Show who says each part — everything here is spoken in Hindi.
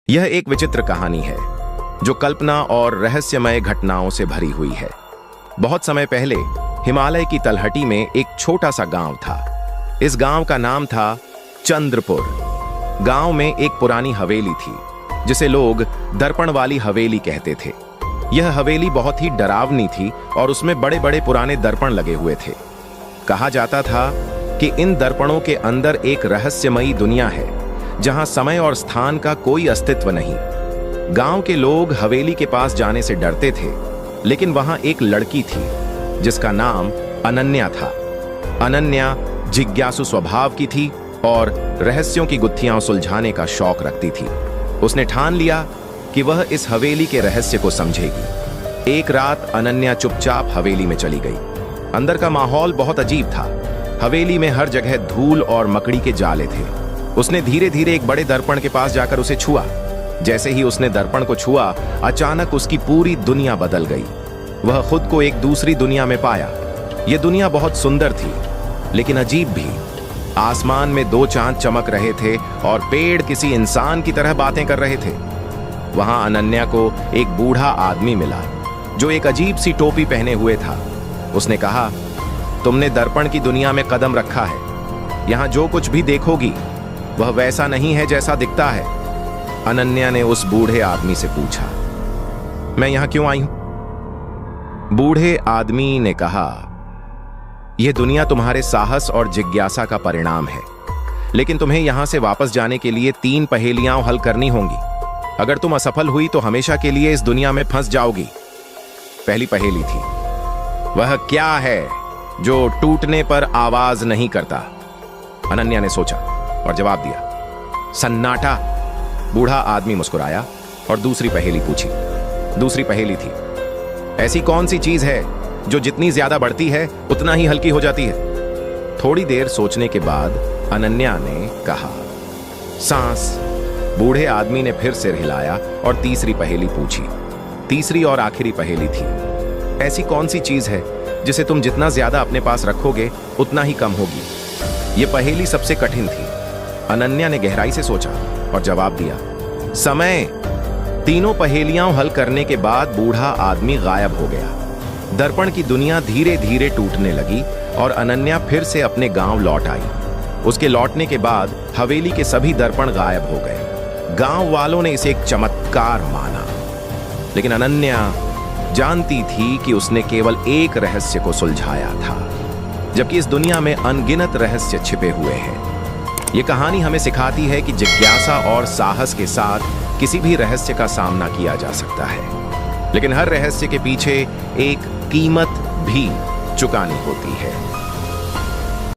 Speaker 1: यह एक विचित्र कहानी है जो कल्पना और रहस्यमय घटनाओं से भरी हुई है। बहुत समय पहले हिमालय की तलहटी में एक छोटा सा गांव था। इस गांव का नाम था चंद्रपुर। गांव में एक पुरानी हवेली थी जिसे लोग दर्पण वाली हवेली कहते थे। यह हवेली बहुत ही डरावनी थी और उसमें बड़े बड़े पुराने दर्पण लगे हुए थे। कहा जाता था कि इन दर्पणों के अंदर एक रहस्यमयी दुनिया है जहां समय और स्थान का कोई अस्तित्व नहीं। गांव के लोग हवेली के पास जाने से डरते थे, लेकिन वहां एक लड़की थी जिसका नाम अनन्या था। अनन्या जिज्ञासु स्वभाव की थी और रहस्यों की गुत्थियां सुलझाने का शौक रखती थी। उसने ठान लिया कि वह इस हवेली के रहस्य को समझेगी। एक रात अनन्या चुपचाप हवेली में चली गई। अंदर का माहौल बहुत अजीब था। हवेली में हर जगह धूल और मकड़ी के जाले थे। उसने धीरे धीरे एक बड़े दर्पण के पास जाकर उसे छुआ। जैसे ही उसने दर्पण को छुआ, अचानक उसकी पूरी दुनिया बदल गई। वह खुद को एक दूसरी दुनिया में पाया। यह दुनिया बहुत सुंदर थी, लेकिन अजीब भी। आसमान में 2 चांद चमक रहे थे और पेड़ किसी इंसान की तरह बातें कर रहे थे। वहां अनन्या को एक बूढ़ा आदमी मिला जो एक अजीब सी टोपी पहने हुए था। उसने कहा, तुमने दर्पण की दुनिया में कदम रखा है। यहां जो कुछ भी देखोगी वह वैसा नहीं है जैसा दिखता है। अनन्या ने उस बूढ़े आदमी से पूछा, मैं यहां क्यों आई हूं? बूढ़े आदमी ने कहा, यह दुनिया तुम्हारे साहस और जिज्ञासा का परिणाम है, लेकिन तुम्हें यहां से वापस जाने के लिए 3 पहेलियां हल करनी होंगी। अगर तुम असफल हुई तो हमेशा के लिए इस दुनिया में फंस जाओगी। पहली पहेली थी, वह क्या है जो टूटने पर आवाज नहीं करता? अनन्या ने सोचा और जवाब दिया, सन्नाटा। बूढ़ा आदमी मुस्कुराया और दूसरी पहेली पूछी। दूसरी पहेली थी, ऐसी कौन सी चीज है जो जितनी ज्यादा बढ़ती है उतना ही हल्की हो जाती है? थोड़ी देर सोचने के बाद अनन्या ने कहा, सांस। बूढ़े आदमी ने फिर सिर हिलाया और तीसरी पहेली पूछी। तीसरी और आखिरी पहेली थी, ऐसी कौन सी चीज है जिसे तुम जितना ज्यादा अपने पास रखोगे उतना ही कम होगी? यह पहेली सबसे कठिन थी। अनन्या ने गहराई से सोचा और जवाब दिया, समय। तीनों पहेलियां हल करने के बाद बूढ़ा आदमी गायब हो गया। दर्पण की दुनिया धीरे धीरे टूटने लगी और अनन्या फिर से अपने गांव लौट आई। उसके लौटने के बाद हवेली के सभी दर्पण गायब हो गए। गांव वालों ने इसे एक चमत्कार माना, लेकिन अनन्या जानती थी कि उसने केवल एक रहस्य को सुलझाया था, जबकि इस दुनिया में अनगिनत रहस्य छिपे हुए हैं। यह कहानी हमें सिखाती है कि जिज्ञासा और साहस के साथ किसी भी रहस्य का सामना किया जा सकता है, लेकिन हर रहस्य के पीछे एक कीमत भी चुकानी होती है।